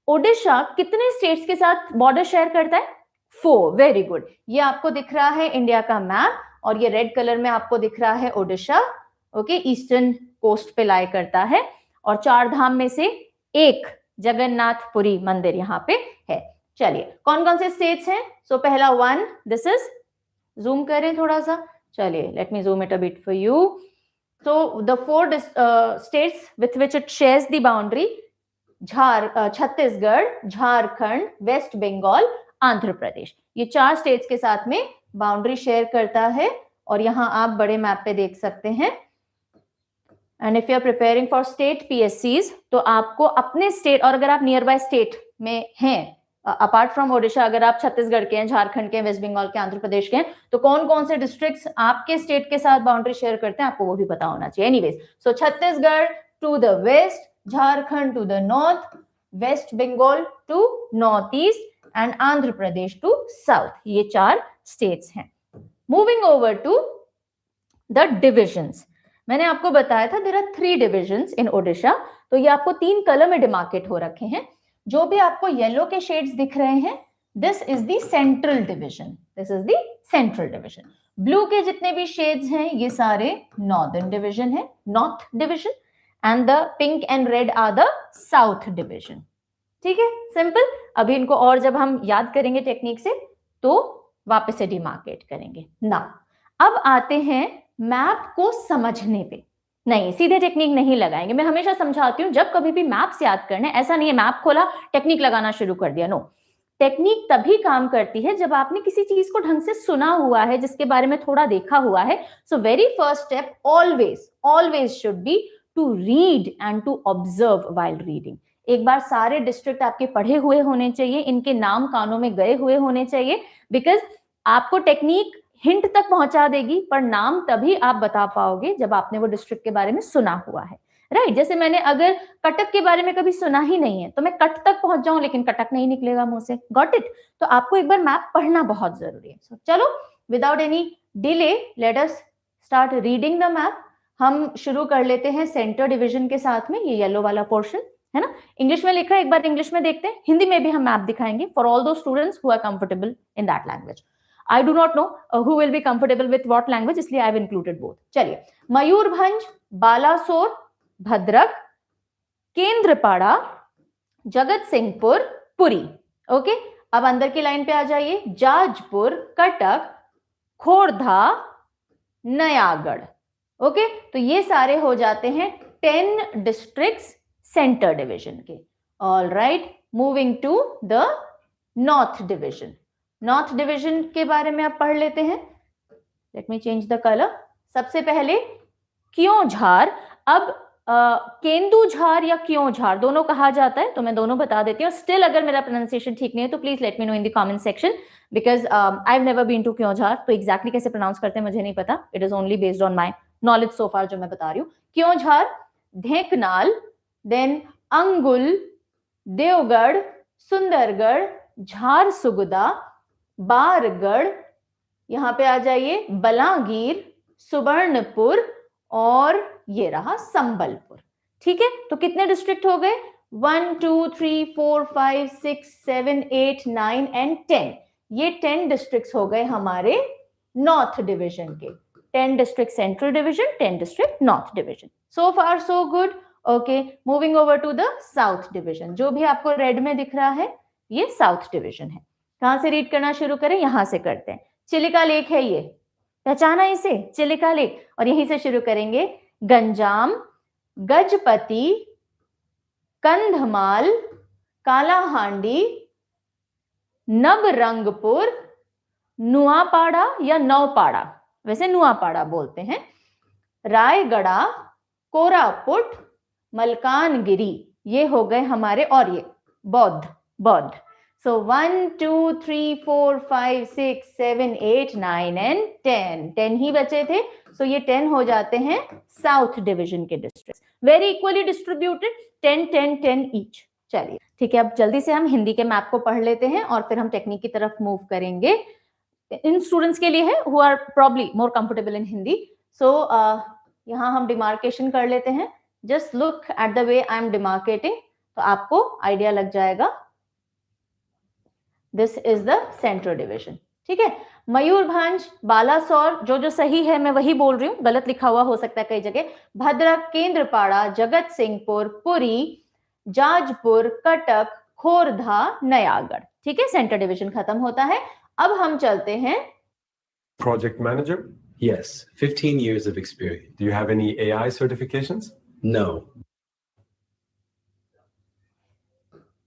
ओडिशा कितने स्टेट्स के साथ बॉर्डर शेयर करता है? 4. Very good. ये आपको दिख रहा है इंडिया का मैप और ये रेड कलर में आपको दिख रहा है ओडिशा, ओके, ईस्टर्न कोस्ट पे लाई करता है और 4 धाम में से एक जगन्नाथपुरी मंदिर यहाँ पे है। चलिए कौन कौन से स्टेट्स हैं? सो पहला 1, दिस इज, जूम करें थोड़ा सा, चलिए let me zoom it a bit for you. So the 4 states with which it shares the boundary, Chhattisgarh, Jharkhand, West Bengal, Andhra Pradesh, ये 4 स्टेट्स के साथ में बाउंड्री शेयर करता है और यहाँ आप बड़े मैप पे देख सकते हैं। And if you are preparing for state PSCs तो आपको अपने स्टेट, और अगर आप नियर बाय स्टेट में हैं अपार्ट फ्रॉम ओडिशा, अगर आप छत्तीसगढ़ के हैं, झारखंड के, वेस्ट बंगाल के, आंध्र प्रदेश के हैं, तो कौन कौन से डिस्ट्रिक्ट्स आपके स्टेट के साथ बाउंड्री शेयर करते हैं आपको वो भी पता होना चाहिए। Anyways, so Chhattisgarh to the west, Jharkhand to the north, West Bengal to north east and Andhra Pradesh to south, ये 4 स्टेट्स हैं। Moving over to the divisions, मैंने आपको बताया था there are 3 divisions in Odisha, तो ये आपको 3 कलर में डिमार्केट हो रखे हैं। जो भी आपको येलो के शेड्स दिख रहे हैं, this is the central division, this is the central division. Blue के जितने भी शेड्स हैं ये सारे नॉर्दर्न डिवीजन है, north division, and the pink and red are the south division. ठीक है, सिंपल। अभी इनको और जब हम याद करेंगे टेक्निक से तो वापस से डिमार्केट करेंगे ना। अब आते हैं मैप को समझने पे, नहीं सीधे टेक्निक नहीं लगाएंगे। मैं हमेशा समझाती हूँ जब कभी भी मैप से याद करना है, ऐसा नहीं है मैप खोला टेक्निक लगाना शुरू कर दिया, नो। टेक्निक तभी काम करती है जब आपने किसी चीज को ढंग से सुना हुआ है, जिसके बारे में थोड़ा देखा हुआ है। So very first step always should be to read and to observe while reading. एक बार सारे डिस्ट्रिक्ट आपके पढ़े हुए होने चाहिए, इनके नाम कानों में गए हुए होने चाहिए, बिकॉज आपको टेक्निक हिंट तक पहुंचा देगी, पर नाम तभी आप बता पाओगे जब आपने वो डिस्ट्रिक्ट के बारे में सुना हुआ है, राइट। जैसे मैंने अगर कटक के बारे में कभी सुना ही नहीं है तो मैं कट तक पहुंच जाऊं लेकिन कटक नहीं निकलेगा मुंह से, गॉट इट। तो आपको एक बार मैप पढ़ना बहुत जरूरी है। So, चलो without any delay let us start reading the map. हम शुरू कर लेते हैं सेंटर डिवीजन के साथ में, ये येलो वाला पोर्शन है ना, इंग्लिश में लिखा है, एक बार इंग्लिश में देखते हैं, हिंदी में भी हम मैप दिखाएंगे for all those students who are comfortable in that language. I do not know who will be comfortable with what language, इसलिए I have included both। चलिए, मयूरभंज, बालासोर, भद्रक, केंद्रपाड़ा, जगत सिंहपुर, पुरी। ओके, अब अंदर की लाइन पे आ जाइए, जाजपुर, कटक, खोर्धा, नयागढ़। ओके, तो ये सारे हो जाते हैं 10 डिस्ट्रिक्ट्स सेंटर डिवीजन के। All right, moving to the north division. North division के बारे में आप पढ़ लेते हैं। Let me change the colour. सबसे पहले क्योंझार। अब केंदुझार या क्योंझार दोनों कहा जाता है, तो मैं दोनों बता देती हूँ। स्टिल अगर मेरा प्रोनाउंसिएशन ठीक नहीं है तो please let me know in the comment section, because I have never been to Keonjhar, तो एग्जैक्टली कैसे प्रोनाउंस करते हैं मुझे नहीं पता। It is only based on my knowledge so far जो मैं बता रही हूँ। क्योंझार, ढेंकनाल, देन अंगुल, देवगढ़, सुंदरगढ़, झारसुगुदा, बारगढ़, यहां पे आ जाइए बलांगीर, सुवर्णपुर और ये रहा संबलपुर। ठीक है, तो कितने डिस्ट्रिक्ट हो गए? 1 2 3 4 5 6 7 8 9 एंड 10। ये 10 डिस्ट्रिक्ट्स हो गए हमारे नॉर्थ डिवीजन के। 10 district central division, 10 district north division. So far so good. Okay, moving over to the south division. जो भी आपको रेड में दिख रहा है ये साउथ डिवीजन है। कहां से रीड करना शुरू करें? यहां से करते हैं। चिलिका लेक है, ये पहचाना इसे, चिलिका लेक, और यहीं से शुरू करेंगे। गंजाम, गजपति, कंधमाल, कालाहांडी, नवरंगपुर, नुआपाड़ा या नौपाड़ा, वैसे नुआपाड़ा बोलते हैं, रायगढ़ा, कोरापुट, मलकानगिरी, ये हो गए हमारे, और ये बौद्ध। So 1 2 3 4 5 6 7 8 9 and 10 10 ही बचे थे। So ये 10 हो जाते हैं साउथ डिवीजन के district, very equally distributed, 10 10 10 each. चलिए ठीक है, अब जल्दी से हम हिंदी के मैप को पढ़ लेते हैं और फिर हम टेक्निक की तरफ मूव करेंगे। इन स्टूडेंट्स के लिए है who are probably more comfortable in Hindi. So यहाँ हम डिमार्केशन कर लेते हैं। Just look at the way I am demarcating. तो आपको आइडिया लग जाएगा this is the central division. ठीक है, मयूरभंज, बालासोर, जो सही है मैं वही बोल रही हूँ, गलत लिखा हुआ हो सकता है कई जगह, भद्रक, केंद्रपाड़ा, जगत सिंहपुर, पुरी, जाजपुर, कटक, खोरधा, नयागढ़। ठीक है, सेंट्रल डिवीजन खत्म होता है। अब हम चलते हैं Project manager? Yes, 15 years of experience. Do you have any AI certifications? No.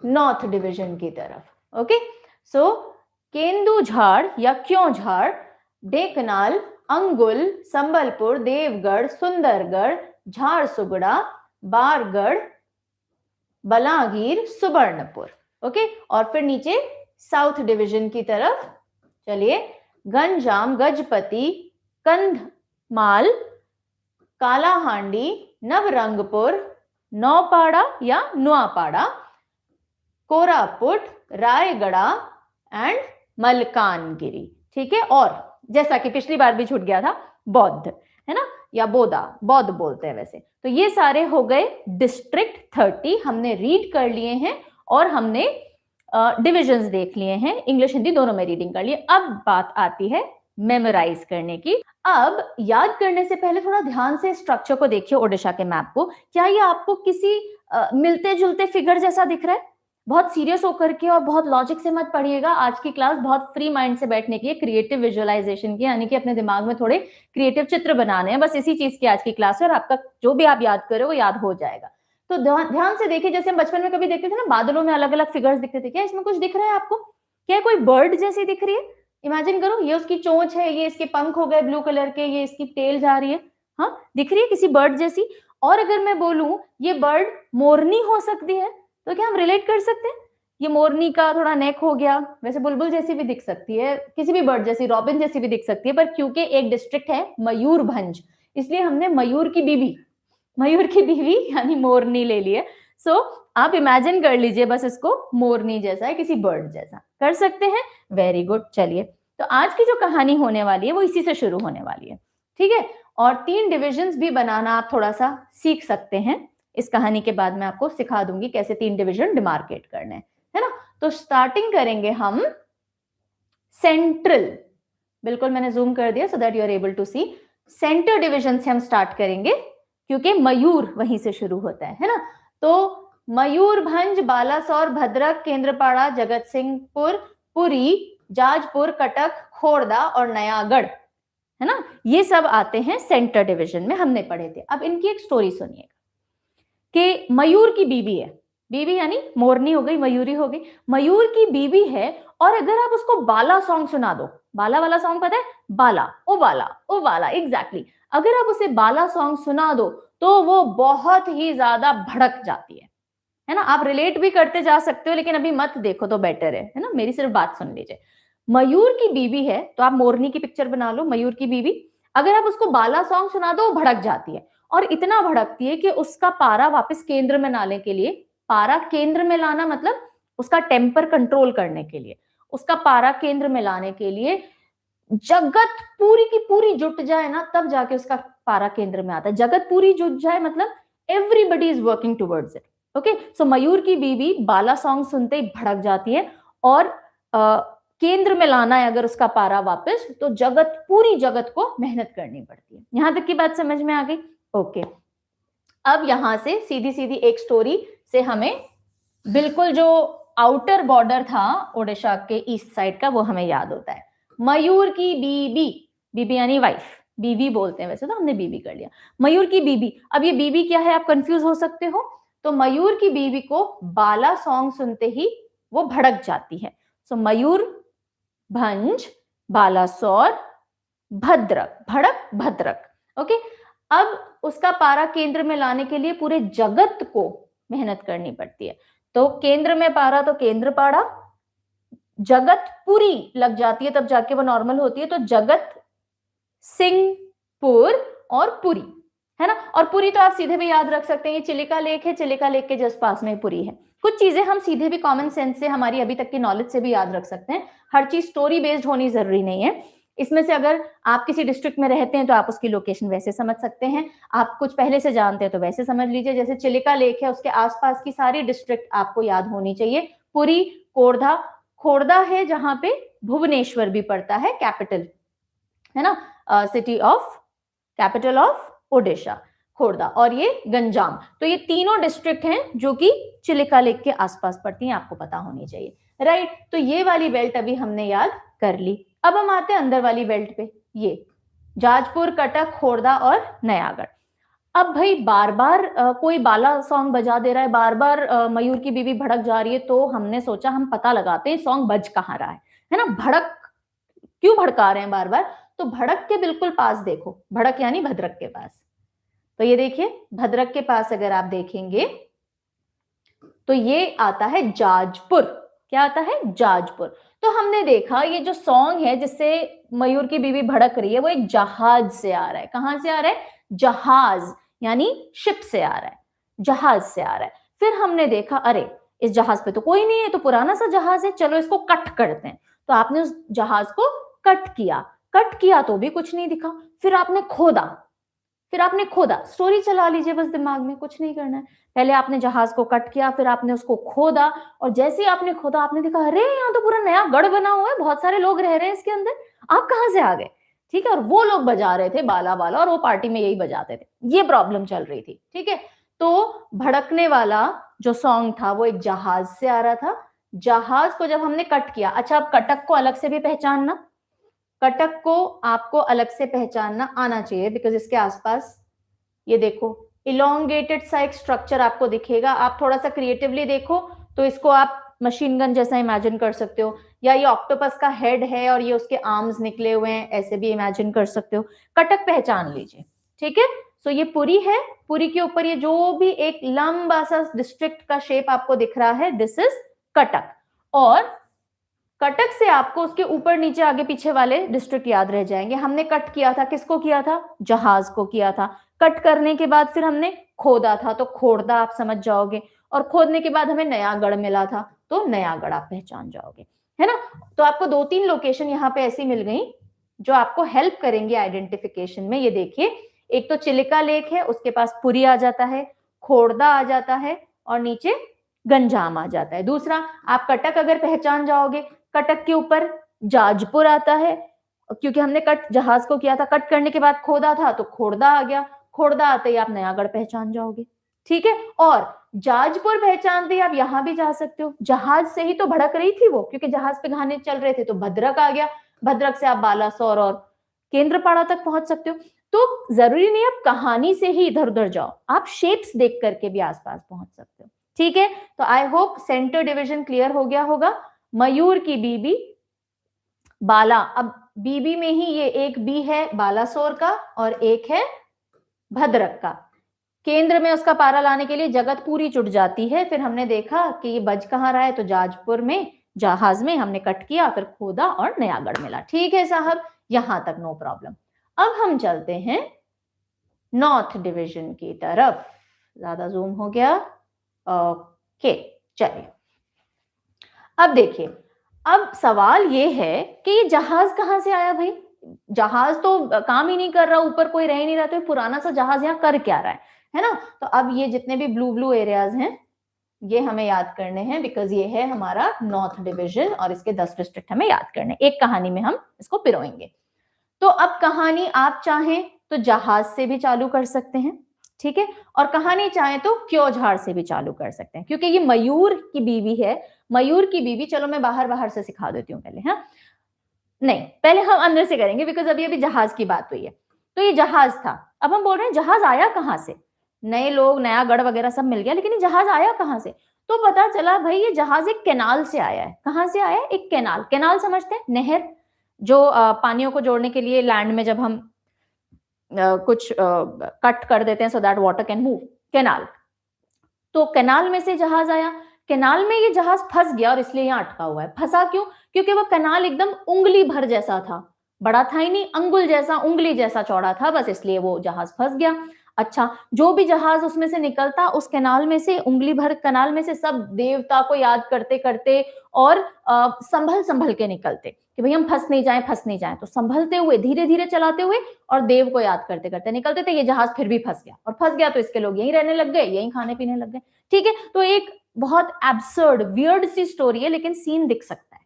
North division की तरफ। ओके, सो केंदुझाड़ या क्योंझाड़, ढेंकनाल, अंगुल, संबलपुर, देवगढ़, सुंदरगढ़, झारसुगड़ा, बारगढ़, बलांगीर, सुबर्णपुर। ओके, और फिर नीचे साउथ डिवीजन की तरफ चलिए, गंजाम, गजपति, कंधमाल, कालाहांडी, नवरंगपुर, नौपाड़ा या नुआपाड़ा, कोरापुट, रायगढ़ एंड मलकानगिरी। ठीक है, और जैसा कि पिछली बार भी छूट गया था, बौद्ध, है ना, या बोदा, बौद्ध बोलते हैं वैसे। तो ये सारे हो गए डिस्ट्रिक्ट 30 हमने रीड कर लिए हैं और हमने डिविजन्स देख लिए हैं, इंग्लिश हिंदी दोनों में रीडिंग कर लिए। अब बात आती है मेमोराइज करने की। अब याद करने से पहले थोड़ा ध्यान से स्ट्रक्चर को देखिए ओडिशा के मैप को। क्या ये आपको किसी मिलते जुलते फिगर जैसा दिख रहा है? बहुत सीरियस होकर के और बहुत लॉजिक से मत पढ़िएगा। आज की क्लास बहुत फ्री माइंड से बैठने की है, क्रिएटिव विजुअलाइजेशन की, यानी कि अपने दिमाग में थोड़े क्रिएटिव चित्र बनाने हैं, बस इसी चीज की आज की क्लास है और आपका जो भी आप याद करो वो याद हो जाएगा। तो ध्यान से देखिए, जैसे हम बचपन में कभी देखते थे ना, बादलों में अलग अलग फिगर्स दिखते थे, क्या इसमें कुछ दिख रहा है आपको? क्या कोई बर्ड जैसी दिख रही है? इमेजिन करो, ये उसकी चोंच है, ये इसके पंख हो गए ब्लू कलर के, ये इसकी टेल जा रही है, हाँ दिख रही है किसी बर्ड जैसी। और अगर मैं बोलूं ये बर्ड मोरनी हो सकती है, तो क्या हम रिलेट कर सकते हैं? ये मोरनी का थोड़ा नेक हो गया, वैसे बुलबुल जैसी भी दिख सकती है, किसी भी बर्ड जैसी, रॉबिन जैसी भी दिख सकती है, पर क्योंकि एक डिस्ट्रिक्ट है मयूरभंज, इसलिए हमने मयूर की बीवी यानी मोरनी ले लिए। सो आप इमेजिन कर लीजिए बस इसको, मोरनी जैसा है, किसी बर्ड जैसा। कर सकते हैं? Very good. चलिए, तो आज की जो कहानी होने वाली है वो इसी से शुरू होने वाली है। ठीक है, और 3 डिविजन्स भी बनाना आप थोड़ा सा सीख सकते हैं। इस कहानी के बाद मैं आपको सिखा दूंगी कैसे 3 डिविजन डिमार्केट करने हैं, है ना। तो स्टार्टिंग करेंगे हम सेंट्रल, बिल्कुल मैंने जूम कर दिया so that you are able to see. Centre division से हम स्टार्ट करेंगे क्योंकि मयूर वहीं से शुरू होता है ना। तो मयूरभंज, बालासोर, भद्रक, केंद्रपाड़ा, जगत सिंहपुर, पुरी, जाजपुर, कटक, खोरदा और नयागढ़, है ना, ये सब आते हैं सेंटर डिवीजन में, हमने पढ़े थे। अब इनकी एक स्टोरी सुनिएगा कि मयूर की बीवी है, बीवी यानी मोरनी हो गई, मयूरी हो गई, मयूर की बीवी है, और अगर आप उसको बाला सॉन्ग सुना दो, बाला वाला सॉन्ग पता है, बाला ओ बाला, एग्जैक्टली, अगर आप उसे बाला सॉन्ग सुना दो तो वो बहुत ही ज्यादा भड़क जाती है ना। आप रिलेट भी करते जा सकते हो, लेकिन अभी मत देखो तो बेटर है ना, मेरी सिर्फ बात सुन लीजिए। मयूर की बीवी है, तो आप मोरनी की पिक्चर बना लो, मयूर की बीवी, अगर आप उसको बाला सॉन्ग सुना दो वो भड़क जाती है, और इतना भड़कती है कि उसका पारा वापस केंद्र में लाने के लिए, पारा केंद्र में लाना मतलब उसका टेम्पर कंट्रोल करने के लिए, उसका पारा केंद्र में लाने के लिए जगत पूरी की पूरी जुट जाए ना, तब जाके उसका पारा केंद्र में आता है। जगत पूरी जुट जाए मतलब everybody is working towards it. Okay, so Mayur की बीवी बाला सॉन्ग सुनते ही भड़क जाती है, और केंद्र में लाना है अगर उसका पारा वापस, तो जगत, पूरी जगत को मेहनत करनी पड़ती है। यहां तक की बात समझ में आ गई? ओके, अब यहां से सीधी सीधी एक स्टोरी से हमें बिल्कुल जो आउटर बॉर्डर था ओडिशा के ईस्ट साइड का, वो हमें याद होता है। मयूर की बीवी, बीवी यानी वाइफ, बीवी बोलते हैं वैसे तो हमने बीवी कर लिया। मयूर की बीवी, अब ये बीवी क्या है आप कंफ्यूज हो सकते हो। तो मयूर की बीवी को बाला सॉन्ग सुनते ही वो भड़क जाती है। सो मयूर भंज, बालासोर, भद्रक, भड़क भद्रक। ओके, अब उसका पारा केंद्र में लाने के लिए पूरे जगत को मेहनत करनी पड़ती है। तो केंद्र में पारा तो केंद्र पाड़ा, जगत पूरी लग जाती है तब जाके वो नॉर्मल होती है। तो जगत सिंहपुर और पुरी, है ना। और पुरी तो आप सीधे भी याद रख सकते हैं, ये चिलिका लेक है, चिलिका लेक के जस्ट पास में पुरी है। कुछ चीजें हम सीधे भी कॉमन सेंस से, हमारी अभी तक की नॉलेज से भी याद रख सकते हैं, हर चीज स्टोरी बेस्ड होनी जरूरी नहीं है। इसमें से अगर आप किसी डिस्ट्रिक्ट में रहते हैं तो आप उसकी लोकेशन वैसे समझ सकते हैं, आप कुछ पहले से जानते हैं तो वैसे समझ लीजिए। जैसे चिलिका लेक है, उसके आसपास की सारी डिस्ट्रिक्ट आपको याद होनी चाहिए, पुरी, खोर्धा, खोर्धा है जहां पे भुवनेश्वर भी पड़ता है, कैपिटल है ना, city of, capital of Odisha, Khordha, और ये गंजाम। तो ये तीनों डिस्ट्रिक्ट हैं जो कि चिलिका लेक के आसपास पड़ती हैं, आपको पता होनी चाहिए, राइट। तो ये वाली बेल्ट अभी हमने याद कर ली। अब हम आते हैं अंदर वाली बेल्ट पे, ये जाजपुर, कटक, खोर्धा और नयागढ़। अब भाई बार बार कोई बाला सॉन्ग बजा दे रहा है, बार बार मयूर की बीवी भड़क जा रही है, तो हमने सोचा हम पता लगाते हैं सॉन्ग बज कहाँ रहा है ना, भड़क क्यों भड़का रहे हैं बार बार। तो भड़क के बिल्कुल पास देखो, भड़क यानी भद्रक के पास, तो ये देखिए भद्रक के पास अगर आप देखेंगे तो ये आता है जाजपुर। क्या आता है? जाजपुर। तो हमने देखा ये जो सॉन्ग है जिससे मयूर की बीवी भड़क रही है वो एक जहाज से आ रहा है। कहां से आ रहा है? जहाज यानी शिप से आ रहा है, जहाज से आ रहा है। फिर हमने देखा अरे इस जहाज पे तो कोई नहीं है, तो पुराना सा जहाज है, चलो इसको कट करते हैं। तो आपने उस जहाज को कट किया तो भी कुछ नहीं दिखा। फिर आपने खोदा, स्टोरी चला लीजिए बस दिमाग में, कुछ नहीं करना है। पहले आपने जहाज को कट किया, फिर आपने उसको खोदा, और जैसे ही आपने खोदा आपने देखा अरे यहाँ तो पूरा नया गढ़ बना हुआ है, बहुत सारे लोग रह रहे हैं इसके अंदर, आप कहाँ से आ गए? ठीक है, और वो लोग बजा रहे थे बाला बाला, और वो पार्टी में यही बजाते थे, ये प्रॉब्लम चल रही थी। ठीक है, तो भड़कने वाला जो सॉन्ग था वो एक जहाज से आ रहा था। जहाज को जब हमने कट किया, अच्छा अब कटक को अलग से भी पहचानना, कटक को आपको अलग से पहचानना आना चाहिए, बिकॉज इसके आसपास ये देखो इलोंगेटेड सा एक स्ट्रक्चर आपको दिखेगा। आप थोड़ा सा क्रिएटिवली देखो तो इसको आप मशीन गन जैसा इमेजिन कर सकते हो, या ये ऑक्टोपस का हेड है और ये उसके आर्म्स निकले हुए हैं, ऐसे भी इमेजिन कर सकते हो। कटक पहचान लीजिए, ठीक है। सो ये पुरी है, पुरी के ऊपर ये जो भी एक लंबा सा डिस्ट्रिक्ट का शेप आपको दिख रहा है, दिस इज कटक। और कटक से आपको उसके ऊपर नीचे आगे पीछे वाले डिस्ट्रिक्ट याद रह जाएंगे। हमने कट किया था, किसको किया था? जहाज को किया था। कट करने के बाद फिर हमने खोदा था, तो खोर्धा आप समझ जाओगे, और खोदने के बाद हमें नयागढ़ मिला था, तो नयागढ़ आप पहचान जाओगे, है ना। तो आपको 2-3 लोकेशन यहाँ पे ऐसी मिल गई जो आपको हेल्प करेंगे आइडेंटिफिकेशन में। ये देखिए, एक तो चिलिका लेक है, उसके पास पुरी आ जाता है, खोर्धा आ जाता है, और नीचे गंजाम आ जाता है। दूसरा, आप कटक अगर पहचान जाओगे, कटक के ऊपर जाजपुर आता है, क्योंकि हमने कट जहाज को किया था, कट करने के बाद खोदा था तो खोर्धा आ गया, खोर्धा आते ही आप नयागढ़ पहचान जाओगे, ठीक है। और जाजपुर पहचानते ही आप यहां भी जा सकते हो, जहाज से ही तो भड़क रही थी वो, क्योंकि जहाज पे गाने चल रहे थे, तो भद्रक आ गया, भद्रक से आप बालासोर और केंद्रपाड़ा तक पहुंच सकते हो। तो जरूरी नहीं आप कहानी से ही इधर उधर जाओ, आप शेप्स देख करके भी आसपास पहुंच सकते हो, ठीक है। तो I hope centre division clear हो गया होगा। मयूर की बीबी बाला, अब बीबी में ही ये एक बी है बालासोर का और एक है भद्रक का। केंद्र में उसका पारा लाने के लिए जगत पूरी जुट जाती है। फिर हमने देखा कि ये बज कहाँ रहा है, तो जाजपुर में, जहाज में हमने कट किया, फिर खोदा और नयागढ़ मिला। ठीक है साहब, यहां तक नो प्रॉब्लम। अब हम चलते हैं नॉर्थ डिवीजन की तरफ। ज्यादा जूम हो गया, ओके चलिए। अब देखिए, अब सवाल ये है कि ये जहाज कहां से आया भाई? जहाज तो काम ही नहीं कर रहा, ऊपर कोई रह नहीं रहा, तो पुराना सा जहाज यहाँ कर क्या रहा है ना। तो अब ये जितने भी ब्लू ब्लू एरियाज हैं ये हमें याद करने हैं, बिकॉज ये है हमारा नॉर्थ डिवीजन और इसके 10 डिस्ट्रिक्ट हमें याद करने। एक कहानी में हम इसको पिरोएंगे। तो अब कहानी आप चाहें तो जहाज से भी चालू कर सकते हैं, ठीक है, और कहानी चाहें तो क्योझाड़ से भी चालू कर सकते हैं, क्योंकि ये मयूर की बीवी है। मयूर की बीवी, चलो मैं बाहर से सिखा देती हूँ पहले, हाँ नहीं पहले हम अंदर से करेंगे, बिकॉज अभी जहाज की बात हुई है। तो ये जहाज था, अब हम बोल रहे हैं जहाज आया कहाँ से? नए लोग, नया गढ़ वगैरह सब मिल गया, लेकिन ये जहाज आया कहाँ से? तो पता चला भाई ये जहाज एक कैनाल से आया है। कहाँ से आया है? एक कैनाल। कैनाल समझते हैं, नहर, जो पानियों को जोड़ने के लिए लैंड में जब हम कुछ कट कर देते हैं so that water can move, canal. तो कैनाल में से जहाज आया, कैनाल में ये जहाज फंस गया और इसलिए यहाँ अटका हुआ है। फंसा क्यों? क्योंकि वो कैनाल एकदम उंगली भर जैसा था, बड़ा था ही नहीं, अंगुल जैसा, उंगली जैसा चौड़ा था, बस इसलिए वो जहाज फंस गया। अच्छा, जो भी जहाज उसमें से निकलता, उस कैनाल में से, उंगली भर कैनाल में से सब देवता को याद करते करते और संभल संभल के निकलते कि भाई हम फंस नहीं जाएं, तो संभलते हुए धीरे धीरे चलाते हुए और देव को याद करते करते निकलते थे। ये जहाज फिर भी फंस गया, और फंस गया तो इसके लोग यहीं रहने लग गए, यहीं खाने पीने लग गए। ठीक है, तो एक बहुत एब्सर्ड वियर्ड सी स्टोरी है, लेकिन सीन दिख सकता है।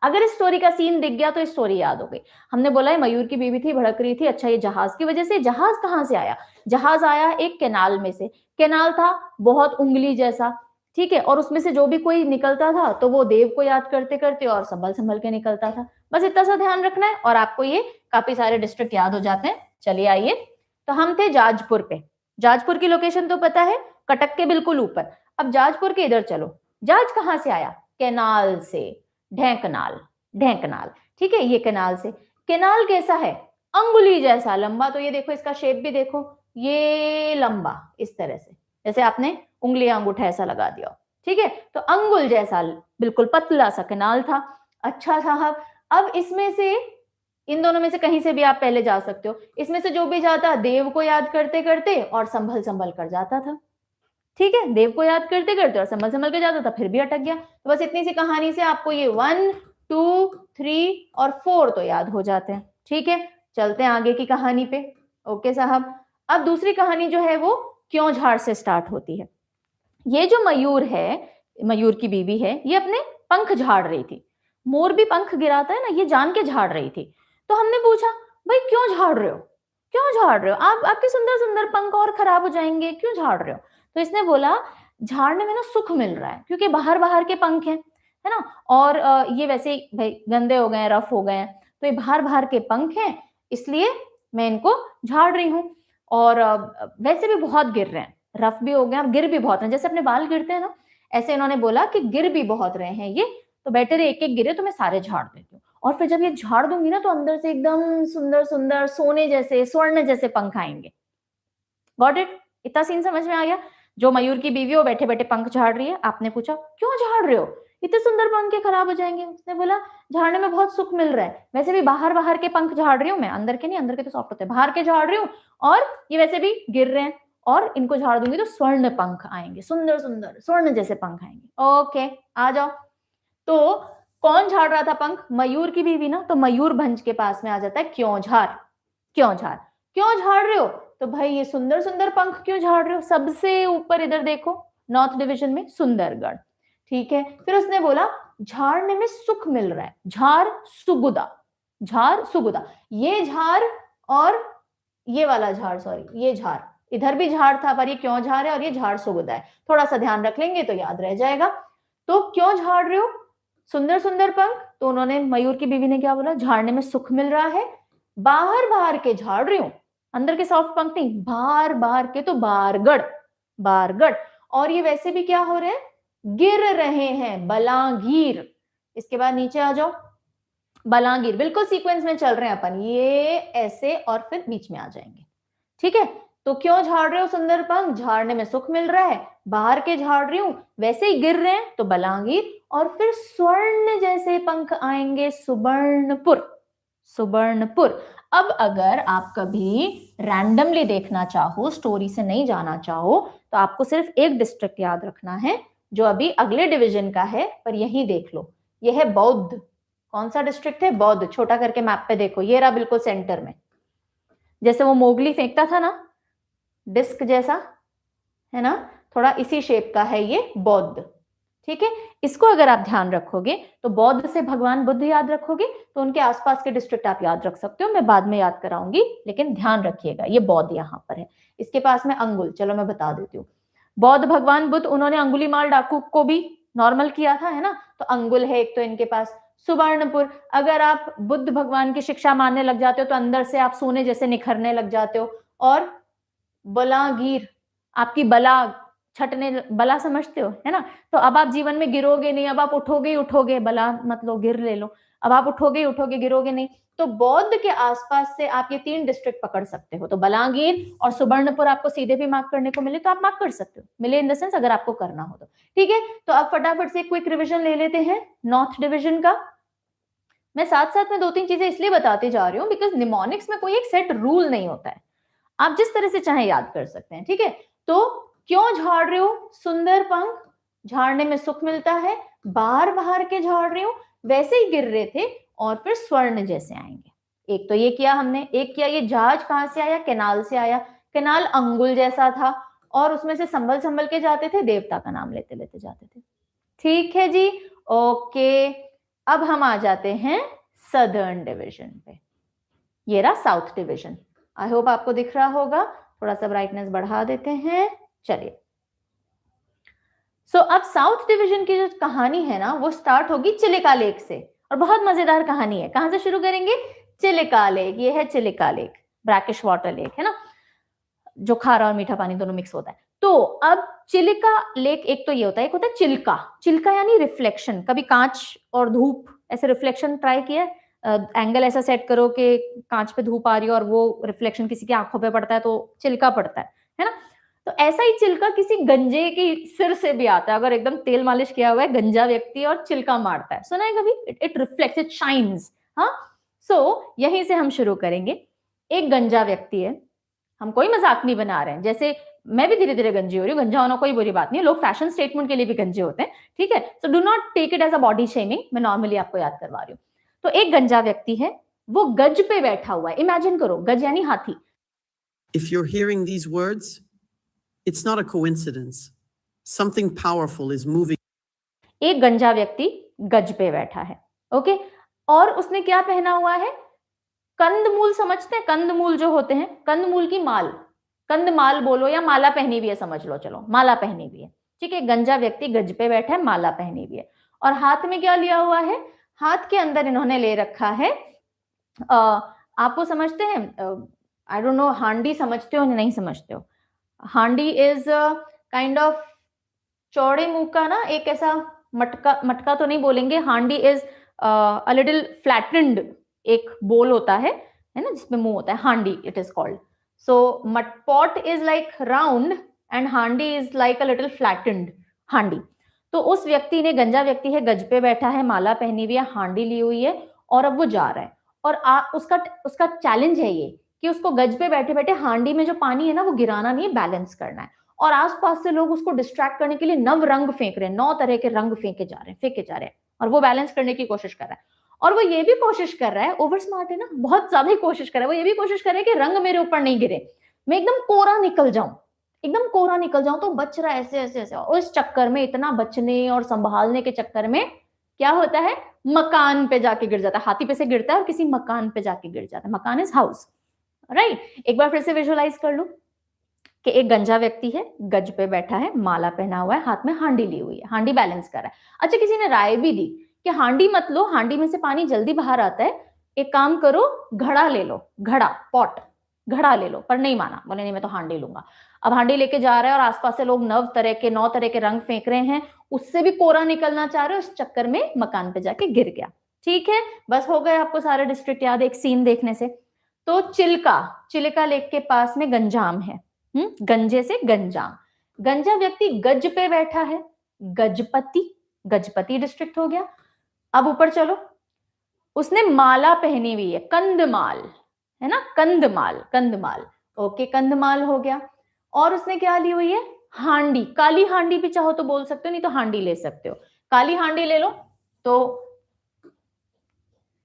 अगर इस स्टोरी का सीन दिख गया तो स्टोरी याद हो गई। हमने बोला है मयूर की बीवी थी, भड़क रही थी। अच्छा, ये जहाज की वजह से, जहाज कहां से आया? जहाज आया एक कैनाल में से। कैनाल था बहुत उंगली जैसा, ठीक है, और उसमें से जो भी कोई निकलता था तो वो देव को याद करते करते और संभल संभल के निकलता था। बस इतना सा ध्यान रखना है और आपको ये काफी सारे डिस्ट्रिक्ट याद हो जाते हैं। चलिए आइए, तो हम थे जाजपुर पे। जाजपुर की लोकेशन तो पता है, कटक के बिल्कुल ऊपर। अब जाजपुर के इधर चलो। जाज कहां से आया? कैनाल से। ढेंकनाल, ढेंकनाल, ठीक है, ये कैनाल से। कैनाल कैसा है? अंगुली जैसा लंबा। तो ये देखो, इसका शेप भी देखो, ये लंबा इस तरह से, जैसे आपने उंगली अंगूठा ऐसा लगा दिया, ठीक है। तो अंगुल जैसा बिल्कुल पतला सा कैनाल था। अच्छा साहब, अब इसमें से, इन दोनों में से कहीं से भी आप पहले जा सकते हो। इसमें से जो भी जाता देव को याद करते करते और संभल संभल कर जाता था, ठीक है। देव को याद करते करते और संभल संभल के जाता था, फिर भी अटक गया। तो बस इतनी सी कहानी से आपको ये 1, 2, 3 और 4 तो याद हो जाते हैं, ठीक है। चलते हैं आगे की कहानी पे। ओके साहब, अब दूसरी कहानी जो है वो क्यों झाड़ से स्टार्ट होती है। ये जो मयूर है, मयूर की बीवी है, ये अपने पंख झाड़ रही थी। मोर भी पंख गिराता है ना, ये जान के झाड़ रही थी। तो हमने पूछा, भाई क्यों झाड़ रहे हो, क्यों झाड़ रहे हो आप? आपके सुंदर सुंदर पंख और खराब हो जाएंगे, क्यों झाड़ रहे हो? तो इसने बोला, झाड़ने में ना सुख मिल रहा है, क्योंकि बाहर बाहर के पंख हैं, है ना, और ये वैसे भाई गंदे हो गए, रफ हो गए हैं, तो ये बाहर बाहर के पंख हैं, इसलिए मैं इनको झाड़ रही हूँ। और वैसे भी बहुत गिर रहे हैं, रफ भी हो गए और गिर भी बहुत रहे हैं, जैसे अपने बाल गिरते हैं ना, ऐसे इन्होंने बोला कि गिर भी बहुत रहे हैं ये, तो बेटर एक एक गिरे तो मैं सारे झाड़ देती हूँ। और फिर जब ये झाड़ दूंगी ना, तो अंदर से एकदम सुंदर सुंदर सोने जैसे, स्वर्ण जैसे पंख आएंगे। Got it? इतना सीन समझ में आ गया? जो मयूर की बीवी हो, बैठे बैठे पंख झाड़ रही है। आपने पूछा, क्यों झाड़ रहे हो, इतने सुंदर पंख के खराब हो जाएंगे। उसने बोला, झाड़ने में बहुत सुख मिल रहा है, वैसे भी बाहर बाहर के पंख झाड़ रही हूँ मैं, अंदर के नहीं, अंदर के तो सॉफ्ट होते हैं, बाहर के झाड़ रही हूँ, और ये वैसे भी गिर रहे हैं, और इनको झाड़ दूंगी तो स्वर्ण पंख आएंगे, सुंदर सुंदर स्वर्ण जैसे पंख आएंगे। ओके, आ जाओ। तो कौन झाड़ रहा था पंख? मयूर की बीवी ना। तो मयूर भंज के पास में आ जाता है, क्यों झाड़, क्यों झाड़, क्यों झाड़ रहे हो? तो भाई ये सुंदर सुंदर पंख क्यों झाड़ रहे हो? सबसे ऊपर इधर देखो, नॉर्थ डिवीजन में सुंदरगढ़, ठीक है। फिर उसने बोला, झाड़ने में सुख मिल रहा है, झाड़ सुगुदा, झाड़ सुगुदा, ये झाड़ और ये वाला झाड़, सॉरी ये झाड़, इधर भी झाड़ था पर ये क्यों झाड़ है और ये झाड़ सुगुदा है। थोड़ा सा ध्यान रख लेंगे तो याद रह जाएगा। तो क्यों झाड़ रहे हो? सुंदर सुंदर पंख। तो उन्होंने, मयूर की बीवी ने क्या बोला, झाड़ने में सुख मिल रहा है, बाहर बाहर के झाड़ रही हूं, अंदर के सॉफ्ट पंख नहीं, बाहर बाहर के, तो बारगढ़, बारगढ़। और ये वैसे भी क्या हो रहे हैं, गिर रहे हैं, बलांगीर। इसके बाद नीचे आ जाओ, बलांगीर, बिल्कुल सीक्वेंस में चल रहे हैं अपन, ये ऐसे और फिर बीच में आ जाएंगे, ठीक है। तो क्यों झाड़ रहे हो सुंदर पंख? झाड़ने में सुख मिल रहा है, बाहर के झाड़ रही हूं, वैसे ही गिर रहे हैं तो बलांगीर, और फिर स्वर्ण जैसे पंख आएंगे, सुवर्णपुर, सुवर्णपुर। अब अगर आप कभी रैंडमली देखना चाहो, स्टोरी से नहीं जाना चाहो, तो आपको सिर्फ एक डिस्ट्रिक्ट याद रखना है जो अभी अगले डिवीजन का है, पर यही देख लो, यह है बौद्ध। कौन सा डिस्ट्रिक्ट है? बौद्ध। छोटा करके मैप पे देखो, ये रहा बिल्कुल सेंटर में, जैसे वो मोगली फेंकता था ना, डिस्क जैसा, है ना, थोड़ा इसी शेप का है ये बौद्ध, ठीक है। इसको अगर आप ध्यान रखोगे तो बौद्ध से भगवान बुद्ध याद रखोगे तो उनके आसपास के डिस्ट्रिक्ट आप याद रख सकते हो, मैं बाद में याद कराऊंगी, लेकिन ध्यान रखिएगा ये बौद्ध यहाँ पर है। इसके पास में अंगुल, चलो मैं बता देती हूँ। बौद्ध भगवान बुद्ध, उन्होंने अंगुलीमाल डाकू को भी नॉर्मल किया था, है ना, तो अंगुल है एक तो इनके पास। सुवर्णपुर, अगर आप बुद्ध भगवान की शिक्षा मानने लग जाते हो तो अंदर से आप सोने जैसे निखरने लग जाते हो। और बलागीर, आपकी बला छटने, बला समझते हो, है ना, तो अब आप जीवन में गिरोगे नहीं, अब आप उठोगे ही उठोगे, बला मतलब गिर ले लो, अब आप उठोगे ही उठोगे, गिरोगे नहीं। तो बौद्ध के आसपास से आप ये 3 डिस्ट्रिक्ट पकड़ सकते हो, तो बलांगीर और सुवर्णपुर आपको सीधे भी मार्क करने को मिले तो आप मार्क कर सकते हो, मिले इन द सेंस अगर आपको करना हो तो, ठीक है। तो अब फटाफट से क्विक रिविजन ले लेते हैं नॉर्थ डिवीजन का। मैं साथ साथ में 2-3 चीजें इसलिए बताते जा रही हूँ बिकॉज निमोनिक्स में कोई एक सेट रूल नहीं होता है। आप जिस तरह से चाहे याद कर सकते हैं, ठीक है। तो क्यों झाड़ रहे हो? सुंदर पंख, झाड़ने में सुख मिलता है, बार बार के झाड़ रही हूं, वैसे ही गिर रहे थे और फिर स्वर्ण जैसे आएंगे। एक तो ये किया हमने, एक किया ये जहाज कहां से आया? कैनाल से आया। कैनाल अंगुल जैसा था और उसमें से संभल संभल के जाते थे, देवता का नाम लेते लेते जाते थे। ठीक है जी, ओके। अब हम आ जाते हैं सदर्न डिवीजन पे। ये रहा साउथ डिवीजन। आई होप आपको दिख रहा होगा। थोड़ा सा ब्राइटनेस बढ़ा देते हैं। चलिए, अब साउथ डिवीजन की जो कहानी है ना, वो स्टार्ट होगी चिलिका लेक से, और बहुत मजेदार कहानी है। कहां से शुरू करेंगे? चिलिका लेक। ये है Chilika lake, brackish water lake है ना, जो खारा और मीठा पानी दोनों मिक्स होता है। तो अब चिलिका लेक, एक तो ये होता है, एक होता है चिल्का। चिल्का यानी रिफ्लेक्शन। कभी कांच और धूप ऐसे रिफ्लेक्शन ट्राई किया? एंगल ऐसा सेट करो कि कांच पे धूप आ रही हो और वो रिफ्लेक्शन किसी की आंखों पे पड़ता है तो चिल्का पड़ता है ना। तो ऐसा ही चिल्का किसी गंजे की सिर से भी आता है। अगर एकदम तेल मालिश किया हुआ है गंजा व्यक्ति और चिल्का मारता है, सुना है कभी? It reflects, it shines. हाँ, यहीं से हम शुरू करेंगे। एक गंजा व्यक्ति है, हम कोई मजाक नहीं बना रहे हैं, जैसे मैं भी धीरे धीरे गंजी हो रही हूँ, गंजा होना कोई बुरी बात नहीं है, लोग फैशन स्टेटमेंट के लिए भी गंजे होते हैं, ठीक है। So do not take it as a body shaming, मैं नॉर्मली आपको याद करवा रही हूँ। तो एक गंजा व्यक्ति है, वो गज पे बैठा हुआ है। इमेजिन करो, गज यानी हाथी। If you're hearing these words, it's not a coincidence. Something powerful is moving. एक गंजा व्यक्ति गज पे बैठा है, ओके। और उसने क्या पहना हुआ है? कंदमूल समझते हैं? कंदमूल जो होते हैं, कंदमूल की माल, कंदमाल बोलो या माला पहनी हुई है समझ लो, चलो माला पहनी हुई है, ठीक है। गंजा व्यक्ति गज पे बैठा है, माला पहनी हुई है, और हाथ में क्या लिया हुआ है? हाथ के अंदर इन्होंने ले रखा है, आप वो समझते हैं, आई डोंट नो, हांडी समझते हो या नहीं समझते हो? हांडी इज काइंड ऑफ चौड़े मुंह का ना, एक ऐसा मटका, मटका तो नहीं बोलेंगे, हांडी इज अ लिटिल फ्लैटेंड एक बोल होता है ना, जिसमें मुंह होता है, हांडी it is called. So pot is like round and हांडी is like a little flattened हांडी। तो उस व्यक्ति ने, गंजा व्यक्ति है, गज पे बैठा है, माला पहनी हुई है, हांडी ली हुई है, और अब वो जा रहा है। और उसका चैलेंज है ये कि उसको गज पे बैठे बैठे हांडी में जो पानी है ना, वो गिराना नहीं है, बैलेंस करना है। और आसपास से लोग उसको डिस्ट्रैक्ट करने के लिए नव रंग फेंक रहे हैं, 9 तरह के रंग फेंके जा रहे हैं, और वो बैलेंस करने की कोशिश कर रहा है। और वो ये भी कोशिश कर रहा है, ओवर स्मार्ट है ना, बहुत ज्यादा ही कोशिश कर रहा है, वो ये भी कोशिश कर रहा है कि रंग मेरे ऊपर नहीं गिरे, मैं एकदम कोरा निकल जाऊं, तो बच रहा है ऐसे ऐसे ऐसे। और इस चक्कर में, इतना बचने और संभालने के चक्कर में क्या होता है? मकान पे जाके गिर जाता है। हाथी पे से गिरता है और किसी मकान पे जाके गिर जाता है। मकान इज हाउस, राइट। एक बार फिर से विजुअलाइज कर लो कि एक गंजा व्यक्ति है, गज पे बैठा है, माला पहना हुआ है, हाथ में हांडी ली हुई है, हांडी बैलेंस कर रहा है। अच्छा, किसी ने राय भी दी कि हांडी मत लो, हांडी में से पानी जल्दी बाहर आता है, एक काम करो, घड़ा ले लो, घड़ा, पॉट, घड़ा ले लो। पर नहीं माना, बोले नहीं मैं तो हांडी लूंगा। अब हांडी लेके जा रहा है और आसपास से लोग 9 तरह के रंग फेंक रहे हैं, उससे भी कोरा निकलना चाह रहे हो, इस चक्कर में मकान पे जाके गिर गया। ठीक है, बस हो गए आपको सारे डिस्ट्रिक्ट याद एक सीन देखने से। तो चिलिका लेक के पास में गंजाम है, गंजे से गंजाम। गंजा व्यक्ति गज पे बैठा है, गजपति डिस्ट्रिक्ट हो गया। अब ऊपर चलो, उसने माला पहनी हुई है, कंदमाल है ना, कंदमाल, ओके, कंदमाल हो गया। और उसने क्या ली हुई है? हांडी, काली हांडी भी चाहो तो बोल सकते हो, नहीं तो हांडी ले सकते हो। काली हांडी ले लो तो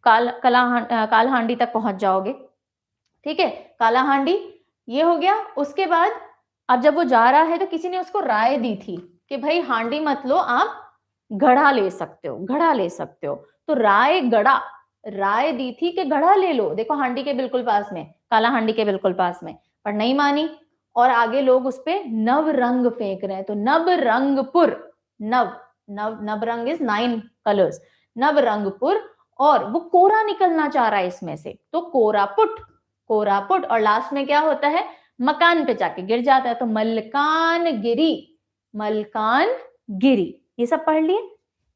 काल हांडी तक पहुंच जाओगे, ठीक है। काला हांडी ये हो गया। उसके बाद अब जब वो जा रहा है तो किसी ने उसको राय दी थी कि भाई हांडी मत लो, आप घड़ा ले सकते हो, तो राय दी थी कि घड़ा ले लो, देखो हांडी के बिल्कुल पास में, काला हांडी के बिल्कुल पास में, पर नहीं मानी। और आगे लोग उस पे नव रंग फेंक रहे हैं, तो नवरंगपुर, नवरंग इज 9 कलर्स, नवरंगपुर। और वो कोरा निकलना चाह रहा है इसमें से, तो कोरापुट, और लास्ट में क्या होता है? मकान पे जाके गिर जाता है, तो मलकानगिरी। ये सब पढ़ लिए,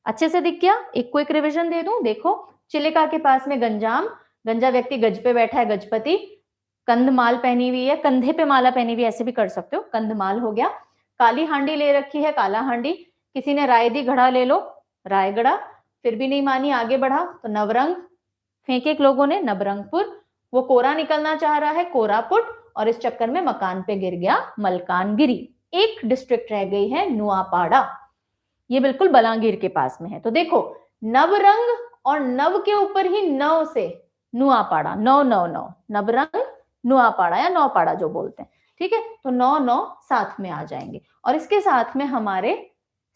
अच्छे से दिख गया। एक क्विक रिवीजन दे दूं, देखो, चिलिका के पास में गंजा व्यक्ति गज पे बैठा है, गजपति, कंधमाल पहनी हुई है, कंधे पे माला पहनी हुई है, ऐसे भी कर सकते हो, कंधमाल हो गया। काली हांडी ले रखी है, काला हांडी। किसी ने राय दी घड़ा ले लो, रायगढ़ा, फिर भी नहीं मानी, आगे बढ़ा तो नवरंग फेंके लोगों ने, नवरंगपुर। वो कोरा निकलना चाह रहा है, कोरापुट। और इस चक्कर में मकान पे गिर गया मलकानगिरी। एक डिस्ट्रिक्ट रह गई है नुआपाड़ा, ये बिल्कुल बलांगीर के पास में है। तो देखो नवरंग और नव के ऊपर ही नौ से नुआपाड़ा, 999, नवरंग नुआपाड़ा या नौपाड़ा जो बोलते हैं, ठीक है। तो 9 साथ में आ जाएंगे और इसके साथ में हमारे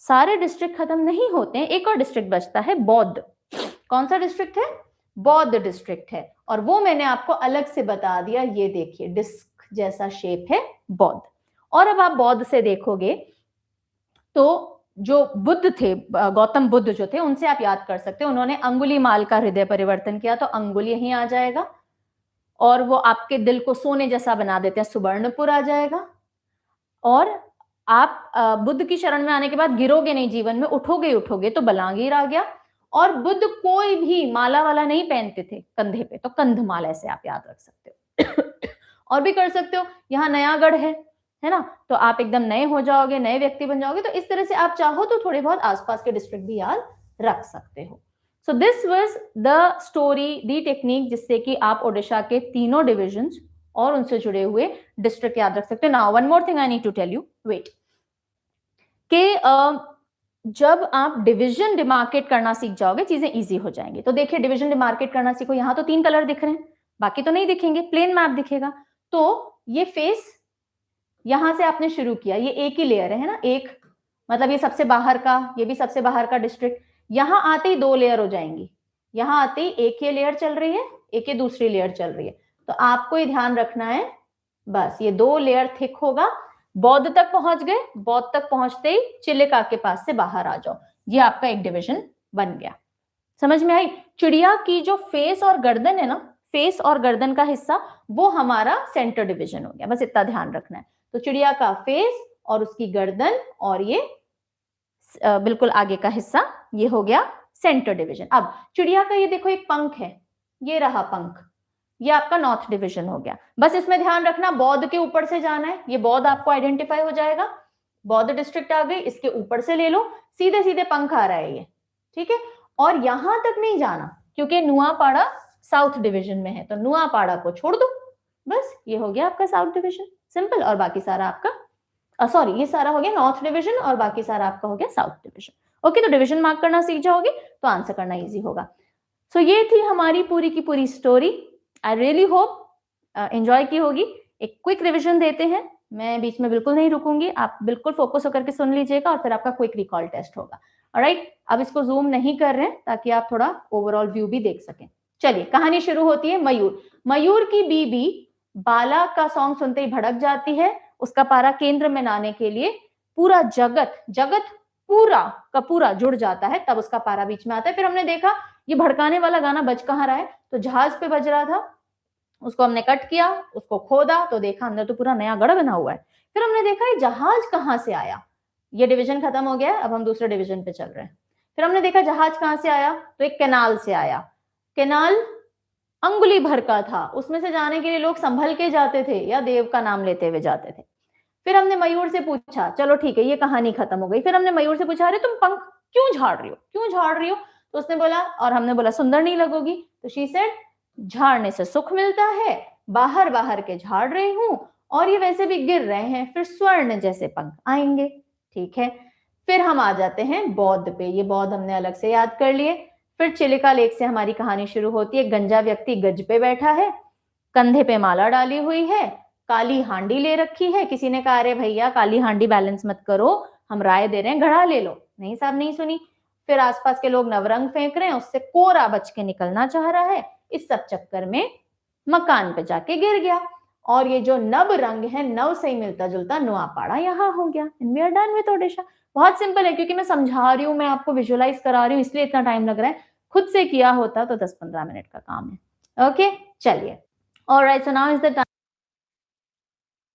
सारे डिस्ट्रिक्ट खत्म नहीं होते हैं, एक और डिस्ट्रिक्ट बचता है बौद्ध। कौन सा डिस्ट्रिक्ट है? बौद्ध डिस्ट्रिक्ट है और वो मैंने आपको अलग से बता दिया, ये देखिए डिस्क जैसा शेप है बौद्ध। और अब आप बौद्ध से देखोगे तो जो बुद्ध थे, गौतम बुद्ध जो थे, उनसे आप याद कर सकते हो, उन्होंने अंगुलीमाल का हृदय परिवर्तन किया, तो अंगुल यहीं आ जाएगा और वो आपके दिल को सोने जैसा बना देते हैं, सुवर्णपुर आ जाएगा। और आप बुद्ध की शरण में आने के बाद गिरोगे नहीं जीवन में, उठोगे ही उठोगे, तो बलांगीर आ गया। और बुद्ध कोई भी माला वाला नहीं पहनते थे कंधे पे, तो कंधमाल ऐसे आप याद रख सकते हो। और भी कर सकते हो, यहाँ नयागढ़ है ना, तो आप एकदम नए हो जाओगे, नए व्यक्ति बन जाओगे। तो इस तरह से आप चाहो तो थोड़े बहुत आसपास के डिस्ट्रिक्ट भी याद रख सकते हो। So this was the story, the technique, जिससे कि आप ओडिशा के तीनों डिविजन्स और उनसे जुड़े हुए डिस्ट्रिक्ट याद रख सकते हो। Now one more thing I need to tell you, wait, कि जब आप डिवीजन डिमार्केट करना सीख जाओगे चीजें इजी हो जाएंगी। तो देखिए डिवीजन डिमार्केट करना सीखो, यहाँ तो 3 कलर दिख रहे हैं, बाकी तो नहीं दिखेंगे, प्लेन मैप दिखेगा। तो ये फेस यहां से आपने शुरू किया, ये एक ही लेयर है ना, एक मतलब ये सबसे बाहर का, ये भी सबसे बाहर का डिस्ट्रिक्ट। यहां आते ही 2 लेयर हो जाएंगी, यहां आते ही एक ये लेयर चल रही है, एक ये दूसरी लेयर चल रही है। तो आपको ये ध्यान रखना है, बस ये 2 लेयर थिक होगा। बौद्ध तक पहुंच गए, बौद्ध तक पहुंचते ही चिलिका के पास से बाहर आ जाओ, ये आपका एक डिवीजन बन गया। समझ में आई? चिड़िया की जो फेस और गर्दन है ना, फेस और गर्दन का हिस्सा, वो हमारा सेंटर डिवीजन हो गया, बस इतना ध्यान रखना है। तो चिड़िया का फेस और उसकी गर्दन और ये बिल्कुल आगे का हिस्सा, ये हो गया सेंटर डिवीजन। अब चिड़िया का ये देखो एक पंख है, ये रहा पंख, ये आपका नॉर्थ डिवीजन हो गया। बस इसमें ध्यान रखना बौद्ध के ऊपर से जाना है, ये बौद्ध आपको आइडेंटिफाई हो जाएगा, बौद्ध डिस्ट्रिक्ट आ गई, इसके ऊपर से ले लो, सीधे सीधे पंख आ रहा है ये, ठीक है। और यहां तक नहीं जाना क्योंकि नुआपाड़ा साउथ डिवीजन में है, तो नुआपाड़ा को छोड़ दो, बस ये हो गया आपका साउथ डिवीजन, सिंपल। और बाकी सारा आपका सॉरी, ये सारा हो गया नॉर्थ डिवीजन और बाकी सारा आपका हो गया साउथ डिवीजन। ओके, तो डिवीजन मार्क करना सीख जाओगे तो आंसर करना इजी होगा। सो ये थी हमारी पूरी की पूरी story. I really hope enjoy की होगी। एक क्विक रिविजन देते हैं, मैं बीच में बिल्कुल नहीं रुकूंगी, आप बिल्कुल फोकस होकर के सुन लीजिएगा और फिर आपका क्विक रिकॉल टेस्ट होगा। ऑलराइट, अब इसको जूम नहीं कर रहे हैं ताकि आप थोड़ा ओवरऑल व्यू भी देख सकें। चलिए, कहानी शुरू होती है। मयूर, मयूर की बीबी बाला का सॉन्ग सुनते ही भड़क जाती है, उसका पारा केंद्र में लाने के लिए पूरा जगत पूरा का पूरा जुड़ जाता है, तब उसका पारा बीच में आता है। फिर हमने देखा ये भड़काने वाला गाना बज कहाँ रहा है, तो जहाज पे बज रहा था, उसको हमने कट किया, उसको खोदा तो देखा अंदर तो पूरा नया गढ़ बना हुआ है। फिर हमने देखा ये जहाज कहाँ से आया, ये डिवीजन खत्म हो गया, अब हम दूसरे डिवीजन पे चल रहे हैं। फिर हमने देखा जहाज कहाँ से आया, तो एक कैनाल से आया, कैनाल अंगुली भर का था, उसमें से जाने के लिए लोग संभल के जाते थे या देव का नाम लेते हुए जाते थे। फिर हमने मयूर से पूछा, चलो ठीक है ये कहानी खत्म हो गई। फिर हमने मयूर से पूछा, अरे तुम पंख क्यों झाड़ रही हो, क्यों झाड़ रही हो? तो उसने बोला, और हमने बोला सुंदर नहीं लगोगी, तो शी सेड झाड़ने से सुख मिलता है, बाहर बाहर के झाड़ रही हूं और ये वैसे भी गिर रहे हैं, फिर स्वर्ण जैसे पंख आएंगे। ठीक है, फिर हम आ जाते हैं बौद्ध पे, ये बौद्ध हमने अलग से याद कर लिए। फिर चिलिका लेक से हमारी कहानी शुरू होती है। गंजा व्यक्ति गज पे बैठा है, कंधे पे माला डाली हुई है, काली हांडी ले रखी है। किसी ने कहा अरे भैया काली हांडी बैलेंस मत करो, हम राय दे रहे हैं घड़ा ले लो, नहीं साहब नहीं सुनी। फिर आसपास के लोग नवरंग फेंक रहे हैं, उससे कोरा बच के निकलना चाह रहा है, इस सब चक्कर में मकान पे जाके गिर गया। और ये जो नव रंग है, नव से ही मिलता जुलता नुआपाड़ा यहाँ हो गया। And we are done with Odisha. बहुत सिंपल है, क्योंकि मैं समझा रही हूँ, मैं आपको विजुअलाइज करा रही हूँ, इसलिए इतना टाइम लग रहा है। खुद से किया होता तो 10-15 मिनट का काम है। ओके, चलिए। Alright, so now is the time